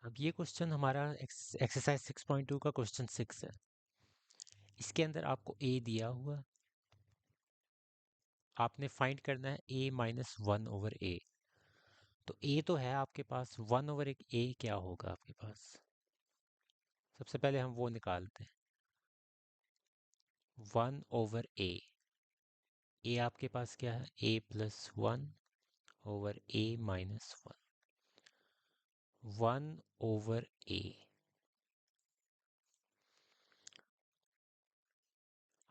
अब ये क्वेश्चन हमारा एक्सरसाइज 6.2 का क्वेश्चन 6 है। इसके अंदर आपको ए दिया हुआ, आपने फाइंड करना है ए माइनस वन ओवर ए। तो ए तो है आपके पास, वन ओवर एक ए क्या होगा आपके पास? सबसे पहले हम वो निकालते हैं। वन ओवर ए, ए आपके पास क्या है? A plus one over A minus one, one over ए।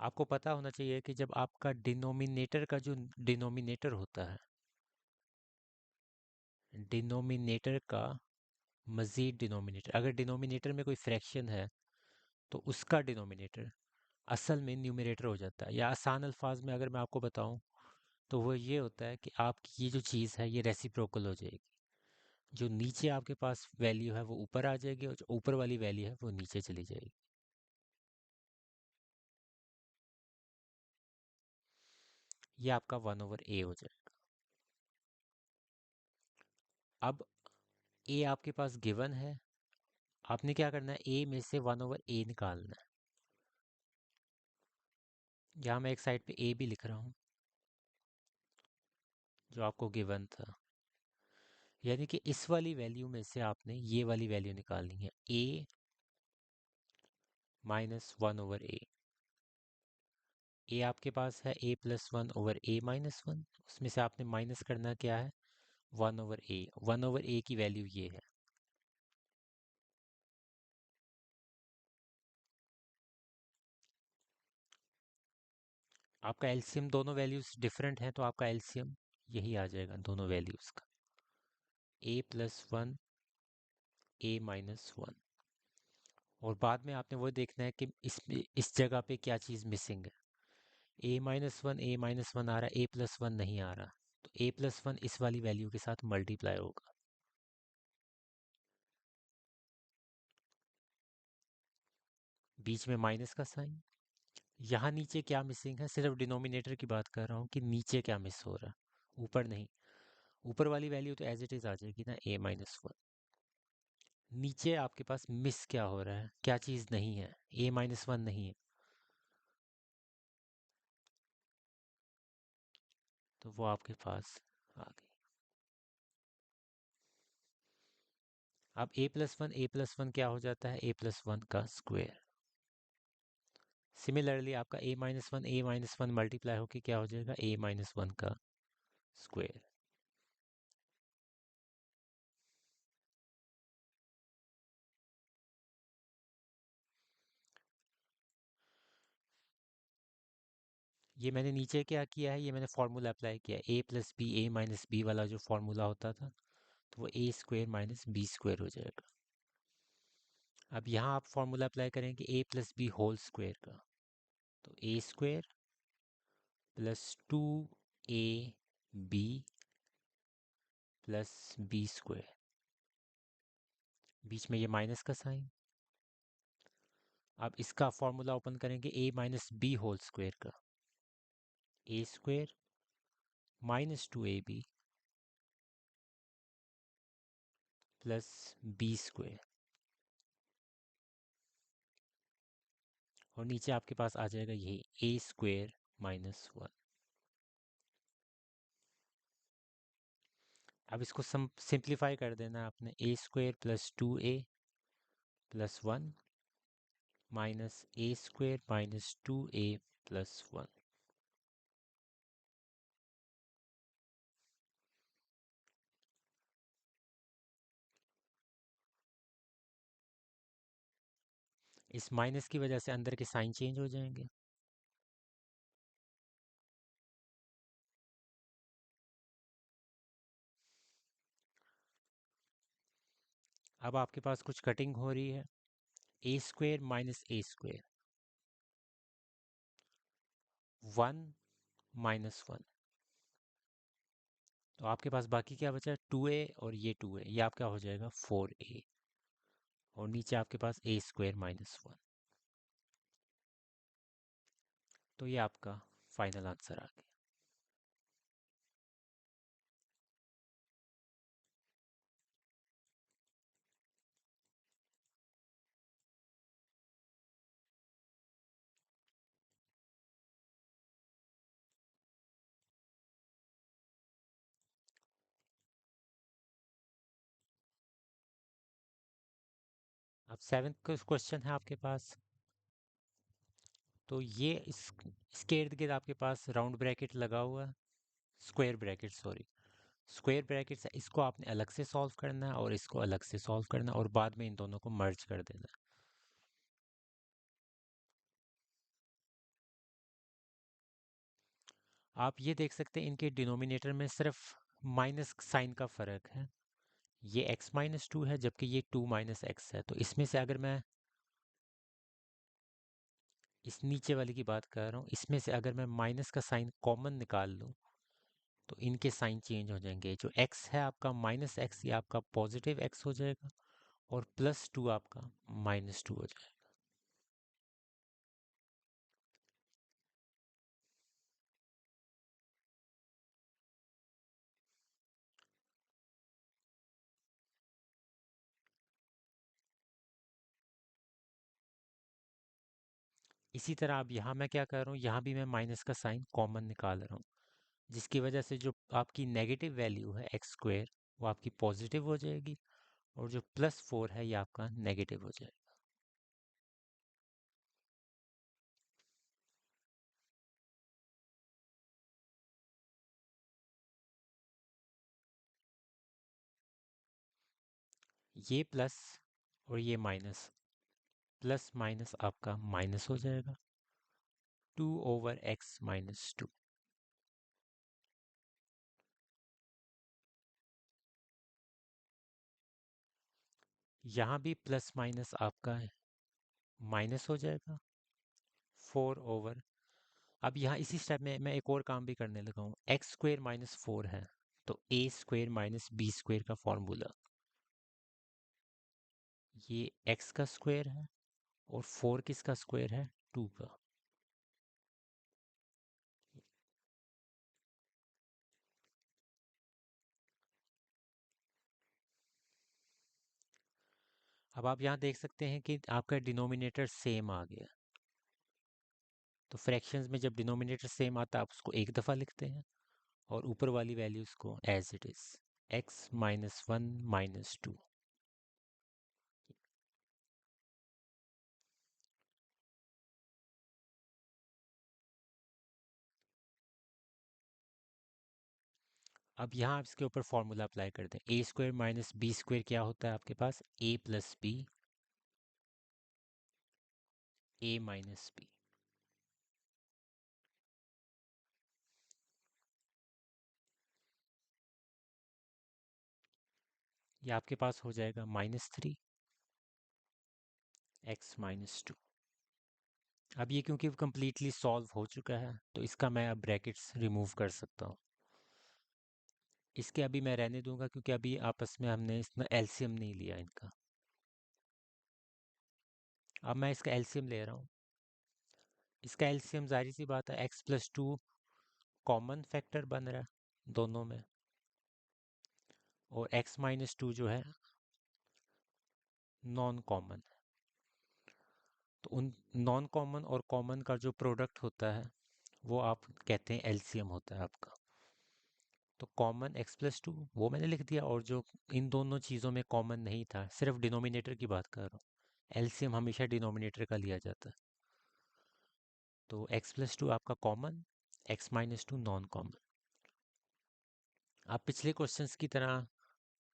आपको पता होना चाहिए कि जब आपका डिनोमिनेटर का जो डिनोमिनेटर होता है, डिनोमिनेटर का मजीद डिनोमिनेटर, अगर डिनोमिनेटर में कोई फ्रैक्शन है तो उसका डिनोमिनेटर असल में न्यूमरेटर हो जाता है। या आसान अल्फाज में अगर मैं आपको बताऊं तो वो ये होता है कि आपकी ये जो चीज़ है ये रेसिप्रोकल हो जाएगी। जो नीचे आपके पास वैल्यू है वो ऊपर आ जाएगी और जो ऊपर वाली वैल्यू है वो नीचे चली जाएगी। ये आपका वन ओवर ए हो जाएगा। अब ए आपके पास गिवन है, आपने क्या करना है? ए में से वन ओवर ए निकालना है। यहाँ मैं एक साइड पे ए भी लिख रहा हूँ जो आपको गिवन था। यानी कि इस वाली वैल्यू में से आपने ये वाली वैल्यू निकालनी है, ए माइनस वन ओवर ए। ए आपके पास है A plus one over A minus one, उसमें से आपने माइनस करना क्या है? वन ओवर ए। वन ओवर ए की वैल्यू ये है। आपका एलसीएम, दोनों वैल्यूज डिफरेंट हैं तो आपका एलसीएम यही आ जाएगा दोनों वैल्यूज का, ए प्लस वन ए माइनस वन। और बाद में आपने वो देखना है कि इस जगह पे क्या चीज़ मिसिंग है। ए माइनस वन आ रहा है, ए प्लस वन नहीं आ रहा, तो ए प्लस वन इस वाली वैल्यू के साथ मल्टीप्लाई होगा। बीच में माइनस का साइन। यहाँ नीचे क्या मिसिंग है? सिर्फ डिनोमिनेटर की बात कर रहा हूँ कि नीचे क्या मिस हो रहा है, ऊपर नहीं। ऊपर वाली वैल्यू तो एज इट इज आ जाएगी ना, ए माइनस वन। नीचे आपके पास मिस क्या हो रहा है, क्या चीज़ नहीं है? ए माइनस वन नहीं है, तो वो आपके पास आ गई। अब ए प्लस वन क्या हो जाता है? ए प्लस वन का स्क्वायर। सिमिलरली आपका ए माइनस वन मल्टीप्लाई होके क्या हो जाएगा? ए माइनस वन का स्क्वायर। ये मैंने नीचे क्या किया है? ये मैंने फॉर्मूला अप्लाई किया है, A plus B A minus B वाला जो फॉर्मूला होता था, तो वो A square minus B square हो जाएगा। अब यहाँ आप फॉर्मूला अप्लाई करेंगे A plus B whole square का, तो A square plus two A B plus B square, बीच में ये माइनस का साइन। अब इसका फॉर्मूला ओपन करेंगे A minus B whole square का, A square minus two A B plus B square. और नीचे आपके पास आ जाएगा ये ए स्क्वायर माइनस वन। अब इसको सिंप्लीफाई कर देना है आपने, ए स्क्वायर प्लस टू ए प्लस वन माइनस ए स्क्वायर माइनस टू ए प्लस वन। इस माइनस की वजह से अंदर के साइन चेंज हो जाएंगे। अब आपके पास कुछ कटिंग हो रही है, ए स्क्वायर माइनस ए स्क्वायर, वन माइनस वन, तो आपके पास बाकी क्या बचा? टू ए और ये टू ए, ये आपका हो जाएगा फोर ए। और नीचे आपके पास ए स्क्वायर माइनस वन। तो ये आपका फाइनल आंसर आ गया। सेवेंथ क्वेश्चन है आपके पास। तो ये इसके इर्द गिर्द आपके पास राउंड ब्रैकेट लगा हुआ है, square bracket sorry, square brackets है, इसको आपने अलग से सॉल्व करना है और इसको अलग से सॉल्व करना है और बाद में इन दोनों को मर्ज कर देना है। आप ये देख सकते हैं इनके डिनोमिनेटर में सिर्फ माइनस साइन का फर्क है। ये x-2 है जबकि ये 2 माइनस एक्स है। तो इसमें से अगर मैं इस नीचे वाली की बात कर रहा हूँ, इसमें से अगर मैं माइनस का साइन कॉमन निकाल लूँ तो इनके साइन चेंज हो जाएंगे। जो x है आपका माइनस एक्स, ये आपका पॉजिटिव x हो जाएगा और +2 आपका -2 हो जाएगा। इसी तरह अब यहाँ मैं क्या कर रहा हूँ, यहाँ भी मैं माइनस का साइन कॉमन निकाल रहा हूँ, जिसकी वजह से जो आपकी नेगेटिव वैल्यू है x² वो आपकी पॉजिटिव हो जाएगी और जो +4 है ये आपका नेगेटिव हो जाएगा। ये प्लस और ये माइनस, प्लस माइनस आपका माइनस हो जाएगा, 2/x-2। यहाँ भी प्लस माइनस आपका माइनस हो जाएगा, 4/। अब यहाँ इसी स्टेप में मैं एक और काम भी करने लगा हूँ, x² - 4 है तो a² - b² का फॉर्मूला, ये x का स्क्वायर है और 4 किसका स्क्वायर है, 2 का। अब आप यहाँ देख सकते हैं कि आपका डिनोमिनेटर सेम आ गया। तो फ्रैक्शंस में जब डिनोमिनेटर सेम आता है आप उसको एक दफ़ा लिखते हैं और ऊपर वाली वैल्यूज़ को एज इट इज़, x-1 - 2। अब यहाँ आप इसके ऊपर फॉर्मूला अप्लाई कर दें, a² - b² क्या होता है आपके पास, a + b, a - b। ये आपके पास हो जाएगा -3 x-2। अब ये क्योंकि कंप्लीटली सॉल्व हो चुका है तो इसका मैं अब ब्रैकेट्स रिमूव कर सकता हूँ। इसके अभी मैं रहने दूंगा क्योंकि अभी आपस में हमने इसमें एलसीएम नहीं लिया इनका। अब मैं इसका एलसीएम ले रहा हूँ। इसका एलसीएम जाहिर सी बात है x+2 कॉमन फैक्टर बन रहा है दोनों में, और x-2 जो है नॉन कॉमन। तो उन नॉन कॉमन और कॉमन का जो प्रोडक्ट होता है वो आप कहते हैं एलसीएम होता है आपका। तो कॉमन x+2 वो मैंने लिख दिया, और जो इन दोनों चीज़ों में कॉमन नहीं था, सिर्फ डिनोमिनेटर की बात कर रहा हूँ, एलसीएम हमेशा डिनोमिनेटर का लिया जाता है। तो x+2 आपका कॉमन, x-2 नॉन कॉमन। आप पिछले क्वेश्चंस की तरह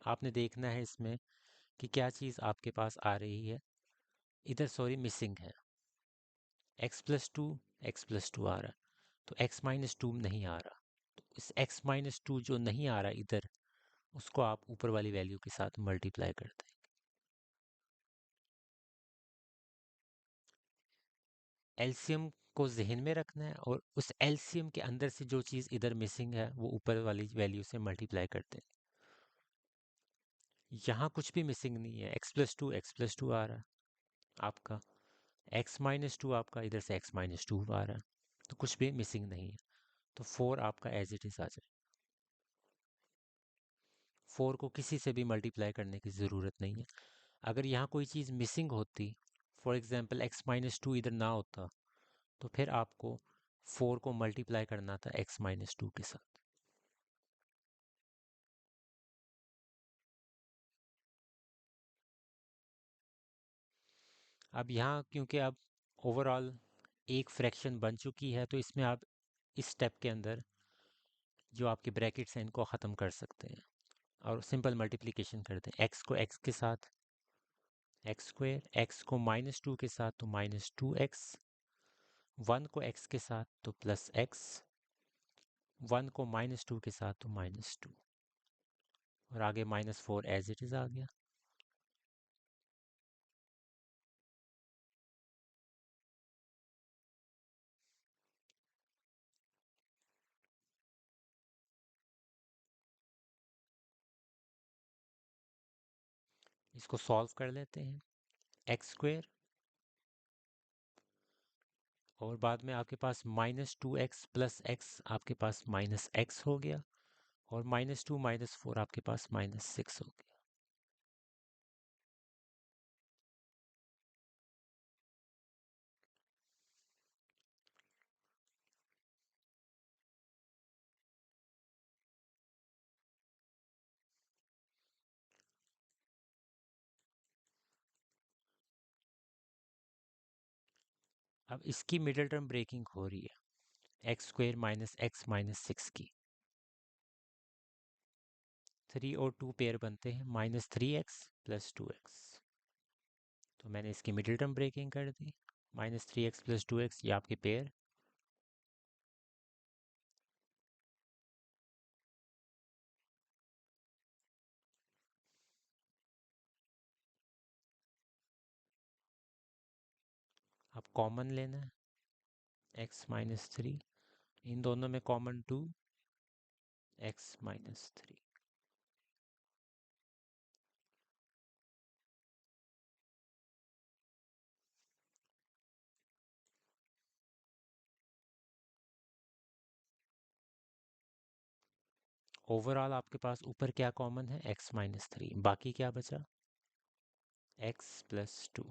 आपने देखना है इसमें कि क्या चीज़ आपके पास आ रही है, इधर सॉरी मिसिंग है, x+2 x+2 आ रहा है तो x-2 नहीं आ रहा। तो इस x-2 जो नहीं आ रहा इधर, उसको आप ऊपर वाली वैल्यू के साथ मल्टीप्लाई कर दें। एलसीएम को जहन में रखना है और उस एलसीएम के अंदर से जो चीज़ इधर मिसिंग है वो ऊपर वाली वैल्यू से मल्टीप्लाई करते हैं। यहाँ कुछ भी मिसिंग नहीं है, x+2 आ रहा है आपका, x-2 आपका इधर से x-2 आ रहा है, तो कुछ भी मिसिंग नहीं है। तो 4 आपका एज इट इज़ आ जाए। 4 को किसी से भी मल्टीप्लाई करने की ज़रूरत नहीं है। अगर यहाँ कोई चीज़ मिसिंग होती, फॉर एग्जांपल x-2 इधर ना होता, तो फिर आपको 4 को मल्टीप्लाई करना था x-2 के साथ। अब यहाँ क्योंकि अब ओवरऑल एक फ्रैक्शन बन चुकी है तो इसमें आप इस स्टेप के अंदर जो आपके ब्रैकेट्स हैं इनको ख़त्म कर सकते हैं और सिंपल मल्टीप्लिकेशन करते हैं। एक्स को एक्स के साथ एक्स स्क्वेयर, एक्स को -2 के साथ तो -2x, 1 को x के साथ तो प्लस एक्स, 1 को -2 के साथ तो -2 और आगे -4 एज इट इज़ आ गया। इसको सॉल्व कर लेते हैं। एक्स स्क्वेयर और बाद में आपके पास -2x प्लस एक्स आपके पास -x हो गया और -2 -4 आपके पास -6 हो गया। अब इसकी मिडिल टर्म ब्रेकिंग हो रही है एक्स स्क्वेयर -x -6 की। 3 और 2 पेयर बनते हैं -3x प्लस 2x। तो मैंने इसकी मिडिल टर्म ब्रेकिंग कर दी। -3x प्लस 2x ये आपके पेयर। अब कॉमन लेना है x-3, इन दोनों में कॉमन 2, x-3। ओवरऑल आपके पास ऊपर क्या कॉमन है x-3, बाकी क्या बचा x+2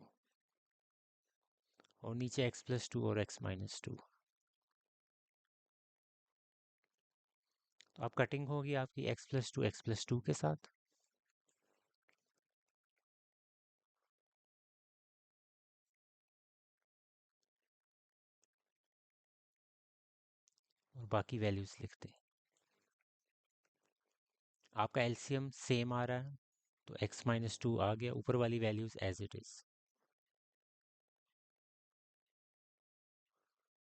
और नीचे x+2 और x-2। तो अब कटिंग होगी आपकी x+2 के साथ। और बाकी वैल्यूज लिखते हैं। आपका एलसीएम सेम आ रहा है तो x-2 आ गया, ऊपर वाली वैल्यूज एज इट इज।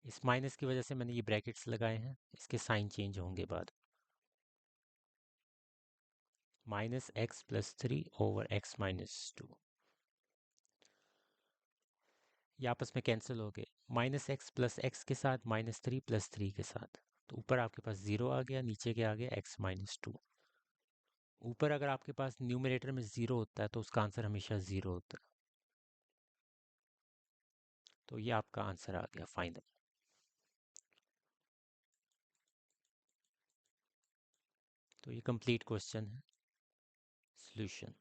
इस माइनस की वजह से मैंने ये ब्रैकेट्स लगाए हैं, इसके साइन चेंज होंगे बाद। -x+3 ओवर x-2 ये आपस में कैंसिल हो गए। -x प्लस एक्स के साथ -3 प्लस 3 के साथ, तो ऊपर आपके पास 0 आ गया, नीचे क्या आ गया x-2। ऊपर अगर आपके पास न्यूमरेटर में 0 होता है तो उसका आंसर हमेशा 0 होता है। तो ये आपका आंसर आ गया फाइनल। तो ये कंप्लीट क्वेश्चन है। सॉल्यूशन